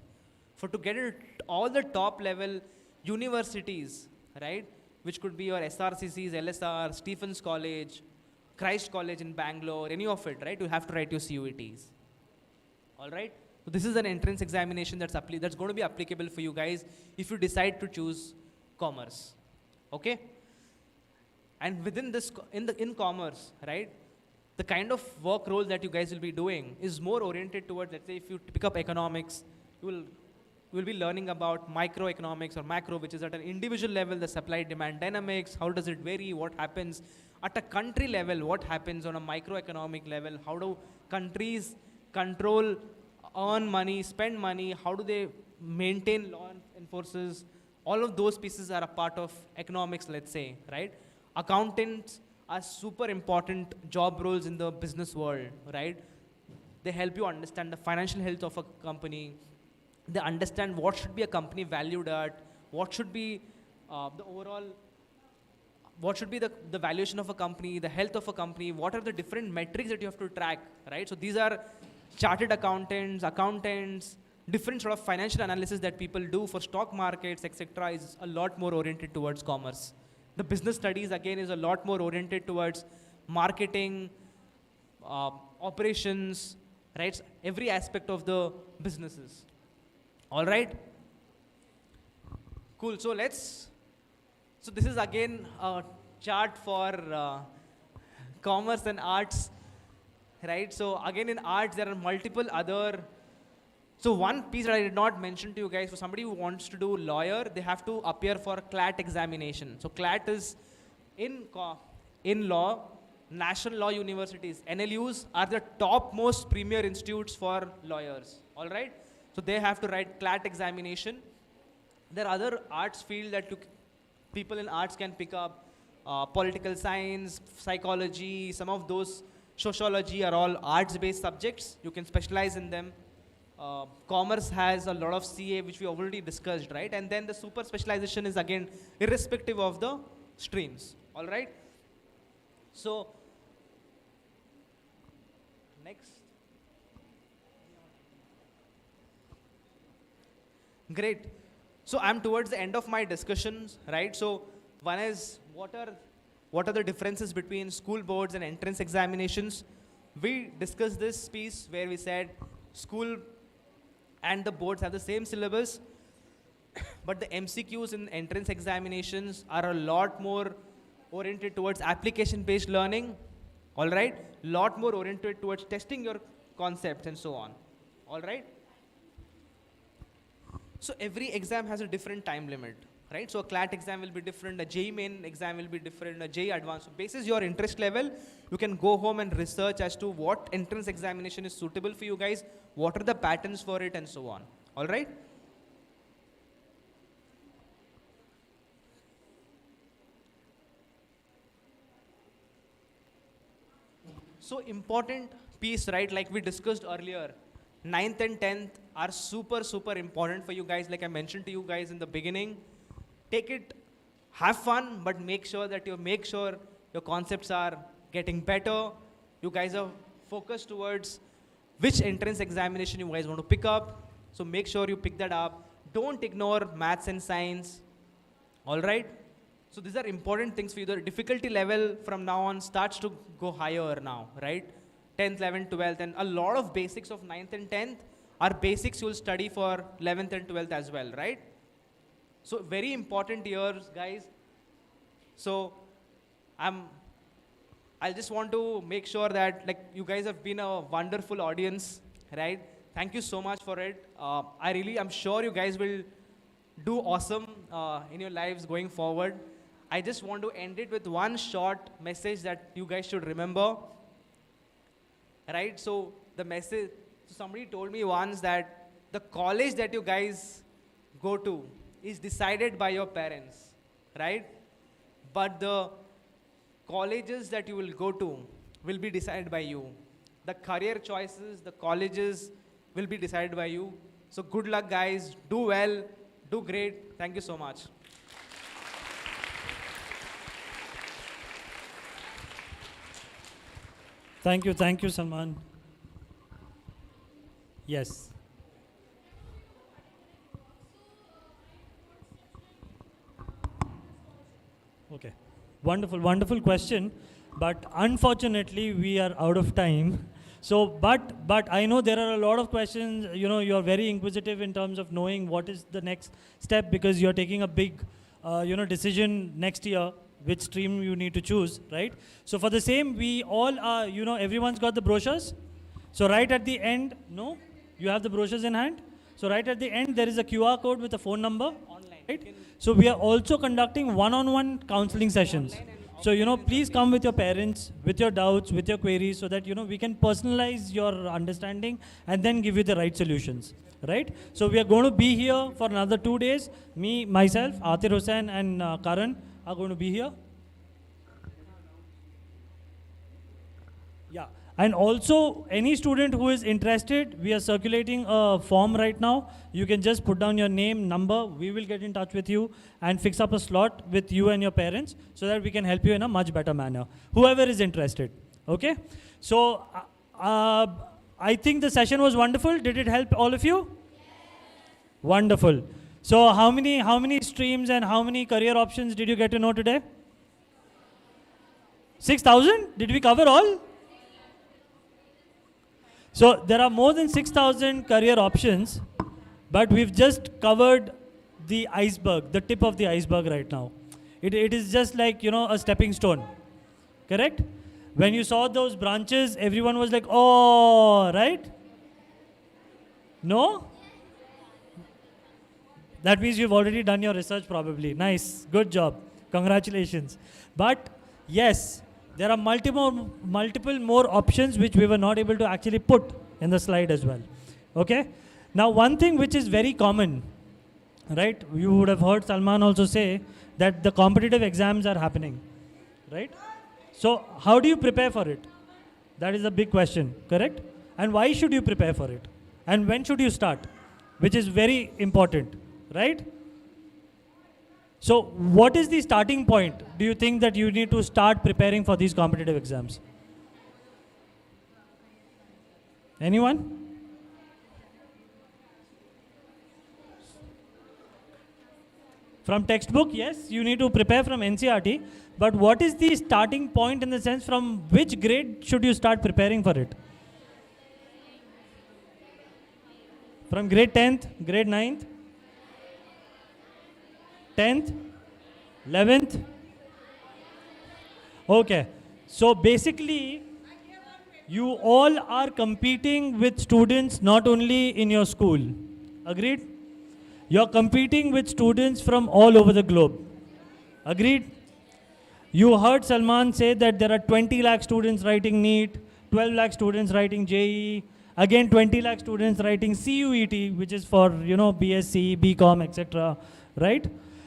For to get it all the top level universities, right? Which could be your SRCCs, LSR, Stephens College, Christ College in Bangalore, any of it, right? You have to write your CUETs. All right? So this is an entrance examination that's going to be applicable for you guys if you decide to choose commerce. Okay? And within this, in commerce, right? The kind of work role that you guys will be doing is more oriented towards, let's say, if you pick up economics, you will be learning about microeconomics or macro, which is at an individual level, the supply-demand dynamics, how does it vary, what happens. At a country level, what happens on a microeconomic level, how do countries control, earn money, spend money, how do they maintain law enforcers. All of those pieces are a part of economics, let's say, right? Accountants are super important job roles in the business world, right? They help you understand the financial health of a company. They understand what should be a company valued at, what should be the overall, what should be the valuation of a company, the health of a company, what are the different metrics that you have to track, right? So these are chartered accountants, different sort of financial analysis that people do for stock markets, etc. is a lot more oriented towards commerce. The business studies, again, is a lot more oriented towards marketing, operations, right? Every aspect of the businesses. All right? Cool. So this is again a chart for commerce and arts, right? So again, in arts, there are multiple other. So one piece that I did not mention to you guys, for somebody who wants to do lawyer, they have to appear for CLAT examination. So CLAT is in law, national law universities. NLUs are the topmost premier institutes for lawyers, all right? So they have to write CLAT examination. There are other arts field that people in arts can pick up, political science, psychology, some of those, sociology are all arts-based subjects. You can specialize in them. Commerce has a lot of CA, which we already discussed, right? And then the super specialization is again irrespective of the streams, all right? So, next. Great. So I'm towards the end of my discussions, right? So one is what are the differences between school boards and entrance examinations? We discussed this piece where we said school and the boards have the same syllabus, but the MCQs in entrance examinations are a lot more oriented towards application-based learning, all right? Lot more oriented towards testing your concepts and so on, all right? So every exam has a different time limit, right? So a CLAT exam will be different, a Jmain exam will be different, a J advanced. So basis your interest level, you can go home and research as to what entrance examination is suitable for you guys, what are the patterns for it, and so on, all right? So important piece, right, like we discussed earlier, 9th and 10th are super, super important for you guys. Like I mentioned to you guys in the beginning, take it, have fun, but make sure your concepts are getting better. You guys are focused towards which entrance examination you guys want to pick up. So make sure you pick that up. Don't ignore maths and science. All right? So these are important things for you. The difficulty level from now on starts to go higher now, right? 10th, 11th, 12th, and a lot of basics of 9th and 10th are basics you'll study for 11th and 12th as well, right? So very important years, guys. So I just want to make sure that like you guys have been a wonderful audience, right? Thank you so much for it. I'm sure you guys will do awesome in your lives going forward. I just want to end it with one short message that you guys should remember. right? So the message, so somebody told me once that the college that you guys go to is decided by your parents, right? But the colleges that you will go to will be decided by you. The career choices, the colleges will be decided by you. So good luck, guys. Do well, do great. Thank you so much. Thank you, Salman. Yes. Okay. Wonderful question. But unfortunately, we are out of time. So, but I know there are a lot of questions. You know, you are very inquisitive in terms of knowing what is the next step, because you are taking a big, decision next year, which stream you need to choose, right? So for the same, we all are, everyone's got the brochures. So right at the end, no, you have the brochures in hand. So right at the end, there is a QR code with a phone number. Online. Right? So we are also conducting one-on-one counseling sessions. So, please come with your parents, with your doubts, with your queries, so that, we can personalize your understanding and then give you the right solutions, right? So we are going to be here for another 2 days. Me, myself, Atir Hussain and Karan are going to be here. Yeah. And also, any student who is interested, we are circulating a form right now. You can just put down your name, number. We will get in touch with you and fix up a slot with you and your parents so that we can help you in a much better manner. Whoever is interested. Okay? So, I think the session was wonderful. Did it help all of you? Yes. Wonderful. So, how many streams and how many career options did you get to know today? 6,000? Did we cover all? So there are more than 6,000 career options, but we've just covered the iceberg, the tip of the iceberg right now. It is just like, a stepping stone, correct? When you saw those branches, everyone was like, oh, right? No? That means you've already done your research probably. Nice, good job, congratulations. But yes, there are multiple more options which we were not able to actually put in the slide as well. Okay? Now, one thing which is very common, right? You would have heard Salman also say that the competitive exams are happening, right? So, how do you prepare for it? That is a big question, correct? And why should you prepare for it? And when should you start? Which is very important, right? So, what is the starting point? Do you think that you need to start preparing for these competitive exams? Anyone? From textbook, yes, you need to prepare from NCERT. But what is the starting point in the sense from which grade should you start preparing for it? From grade 10th, grade 9th? 10th, 11th. Okay, so basically, you all are competing with students not only in your school. Agreed? You're competing with students from all over the globe. Agreed? You heard Salman say that there are 20 lakh students writing NEET, 12 lakh students writing JEE, again 20 lakh students writing CUET, which is for, BSc, BCom, etc. Right?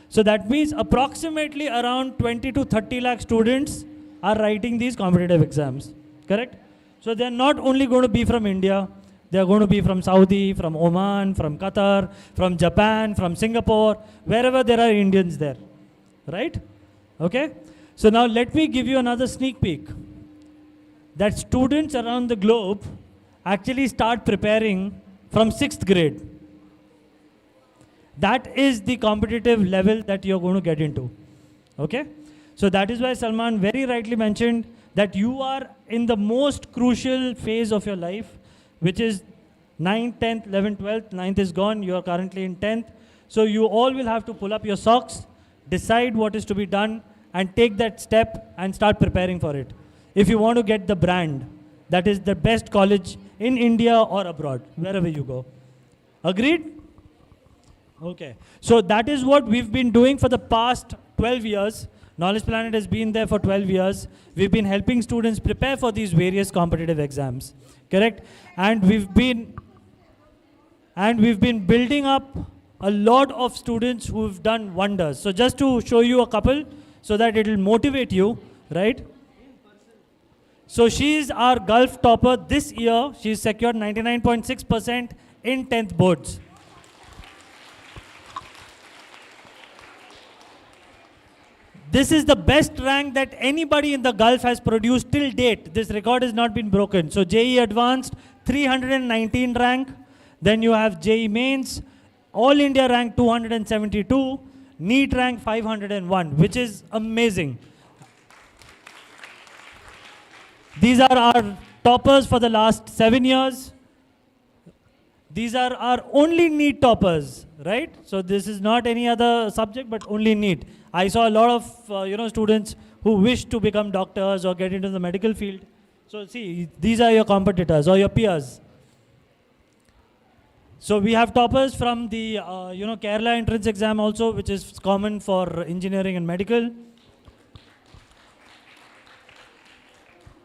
So that means approximately around 20 to 30 lakh students are writing these competitive exams, correct? So they're not only going to be from India, they're going to be from Saudi, from Oman, from Qatar, from Japan, from Singapore, wherever there are Indians there, right? Okay? So now let me give you another sneak peek. That students around the globe actually start preparing from 6th grade. That is the competitive level that you're going to get into. Okay? So that is why Salman very rightly mentioned that you are in the most crucial phase of your life, which is 9th, 10th, 11th, 12th. 9th is gone. You are currently in 10th. So you all will have to pull up your socks, decide what is to be done, and take that step and start preparing for it. If you want to get the brand, that is the best college in India or abroad, wherever you go. Agreed? Okay, so that is what we've been doing for the past 12 years. Knowledge Planet has been there for 12 years. We've been helping students prepare for these various competitive exams, correct? And we've been building up a lot of students who've done wonders. So just to show you a couple so that it'll motivate you, right? So she's our Gulf topper this year. She's secured 99.6% in 10th boards. This is the best rank that anybody in the Gulf has produced till date. This record has not been broken. So JEE Advanced, 319 rank. Then you have JEE Mains, All India rank 272, NEET rank 501, which is amazing. These are our toppers for the last 7 years. These are our only NEET toppers, right? So this is not any other subject, but only NEET. I saw a lot of students who wish to become doctors or get into the medical field. So see, these are your competitors or your peers. So we have toppers from the Kerala entrance exam also, which is common for engineering and medical.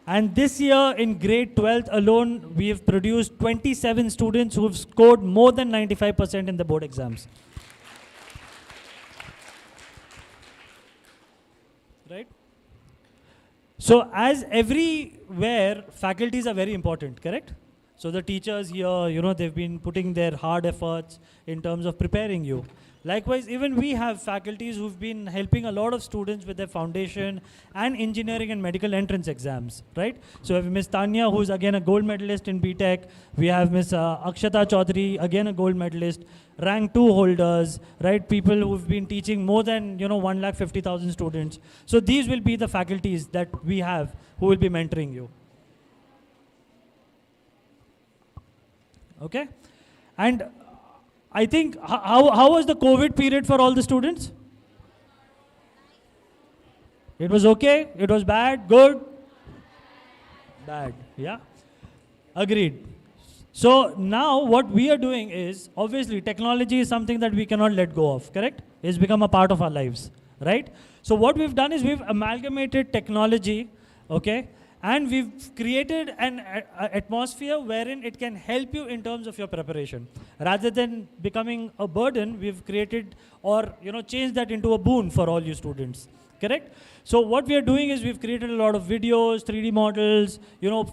And this year in grade 12th alone, we have produced 27 students who have scored more than 95% in the board exams. Right? So as everywhere, faculties are very important, correct? So the teachers here, they've been putting their hard efforts in terms of preparing you. Likewise, even we have faculties who've been helping a lot of students with their foundation and engineering and medical entrance exams, right? So we have Ms. Tanya, who's again a gold medalist in BTech. We have Ms. Akshata Chaudhary, again a gold medalist, rank 2 holders, right? People who've been teaching more than, 150,000 students. So these will be the faculties that we have who will be mentoring you. Okay? And I think, how was the COVID period for all the students? It was okay? It was bad? Good? Bad, yeah? Agreed. So now what we are doing is, obviously technology is something that we cannot let go of, correct? It's become a part of our lives, right? So what we've done is we've amalgamated technology, okay? And we've created an atmosphere wherein it can help you in terms of your preparation. Rather than becoming a burden, we've created or changed that into a boon for all you students. Correct? So what we are doing is we've created a lot of videos, 3D models,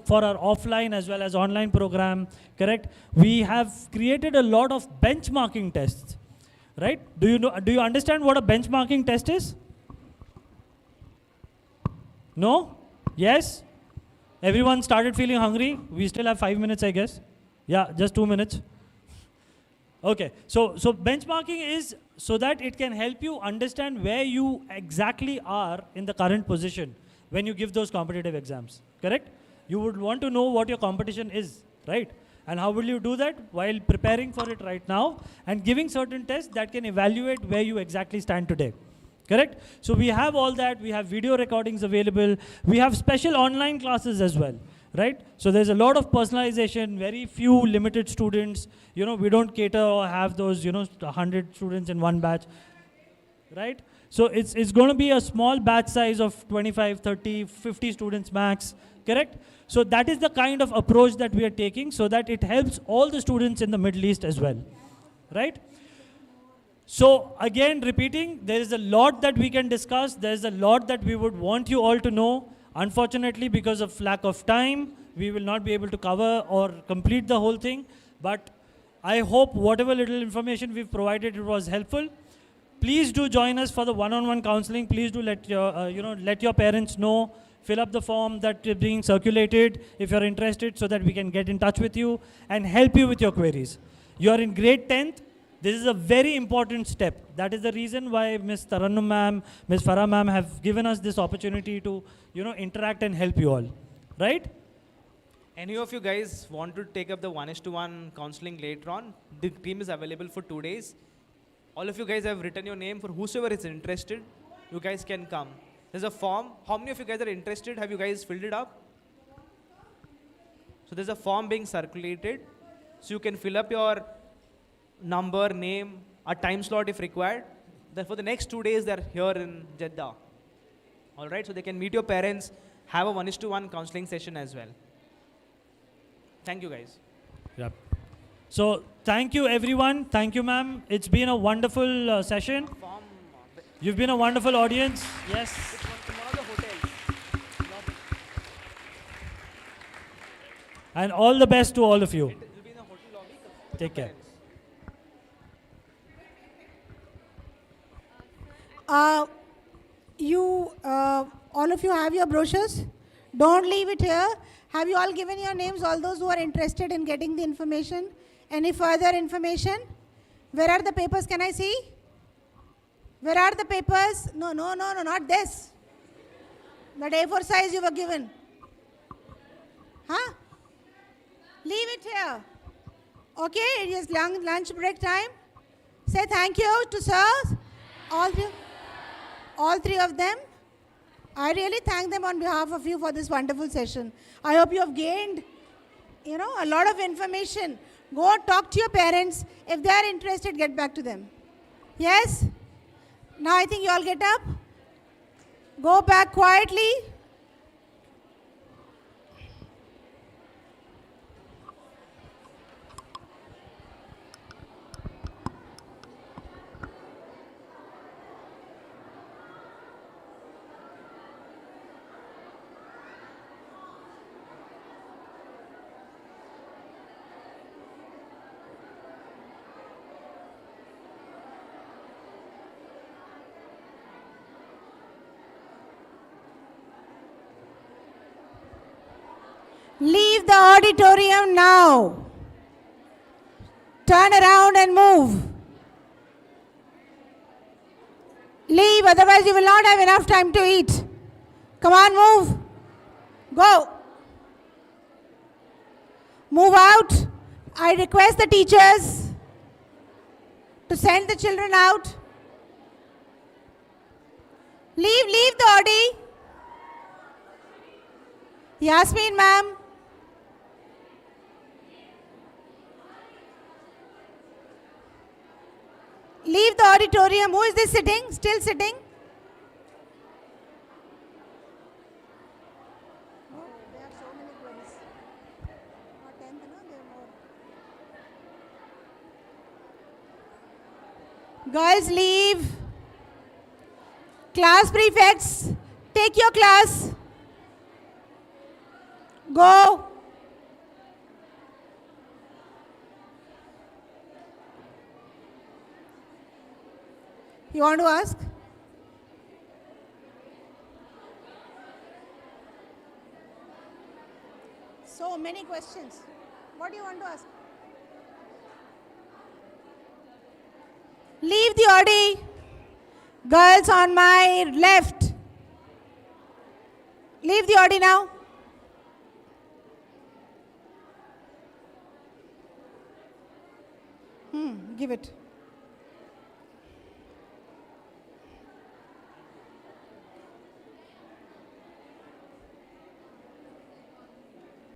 for our offline as well as online program. Correct? We have created a lot of benchmarking tests. Right? Do you understand what a benchmarking test is? No? Yes? Everyone started feeling hungry. We still have 5 minutes, I guess. Yeah, just 2 minutes. Okay, so benchmarking is so that it can help you understand where you exactly are in the current position when you give those competitive exams, correct? You would want to know what your competition is, right? And how will you do that? While preparing for it right now and giving certain tests that can evaluate where you exactly stand today. Correct? So we have all that. We have video recordings available. We have special online classes as well, right? So there's a lot of personalization, very few limited students. We don't cater or have those, 100 students in one batch, right? So it's going to be a small batch size of 25, 30, 50 students max, correct? So that is the kind of approach that we are taking so that it helps all the students in the Middle East as well, right? So again, repeating, there is a lot that we can discuss. There is a lot that we would want you all to know. Unfortunately, because of lack of time, we will not be able to cover or complete the whole thing. But I hope whatever little information we've provided, it was helpful. Please do join us for the one-on-one counseling. Please do let your parents know. Fill up the form that is being circulated if you're interested so that we can get in touch with you and help you with your queries. You are in grade 10th. This is a very important step. That is the reason why Ms. Tarannum ma'am, Ms. Farah ma'am have given us this opportunity to, interact and help you all, right? Any of you guys want to take up the 1:1 counseling later on? The team is available for 2 days. All of you guys have written your name. For whosoever is interested, you guys can come. There's a form. How many of you guys are interested? Have you guys filled it up? So there's a form being circulated. So you can fill up your number, name, a time slot if required. Then for the next 2 days, they're here in Jeddah. All right, so they can meet your parents, have a 1:1 counseling session as well. Thank you, guys. Yep. So thank you everyone. Thank you, ma'am. It's been a wonderful session. You've been a wonderful audience. Yes. It's one of the hotels. And all the best to all of you. It will be in the hotel lobby. Take care. All of you have your brochures. Don't leave it here. Have you all given your names, all those who are interested in getting the information? Any further information? Where are the papers? Can I see? Where are the papers? No, not this. That A4 size you were given. Huh? Leave it here. Okay, it is lunch break time. Say thank you to sirs. All three of them. I really thank them on behalf of you for this wonderful session. I hope you have gained, a lot of information. Go talk to your parents. If they are interested, get back to them. Yes? Now I think you all get up. Go back quietly. Leave the auditorium now. Turn around and move. Leave, otherwise you will not have enough time to eat. Come on, move. Go. Move out. I request the teachers to send the children out. Leave the Audi. Yasmin, ma'am. Leave the auditorium. Who is this sitting? Still sitting? Oh, there are so many queries. Not 10th, no? There are more. Girls, leave. Class prefects, take your class. Go. You want to ask? So many questions. What do you want to ask? Leave the Audi. Girls on my left. Leave the Audi now. Give it.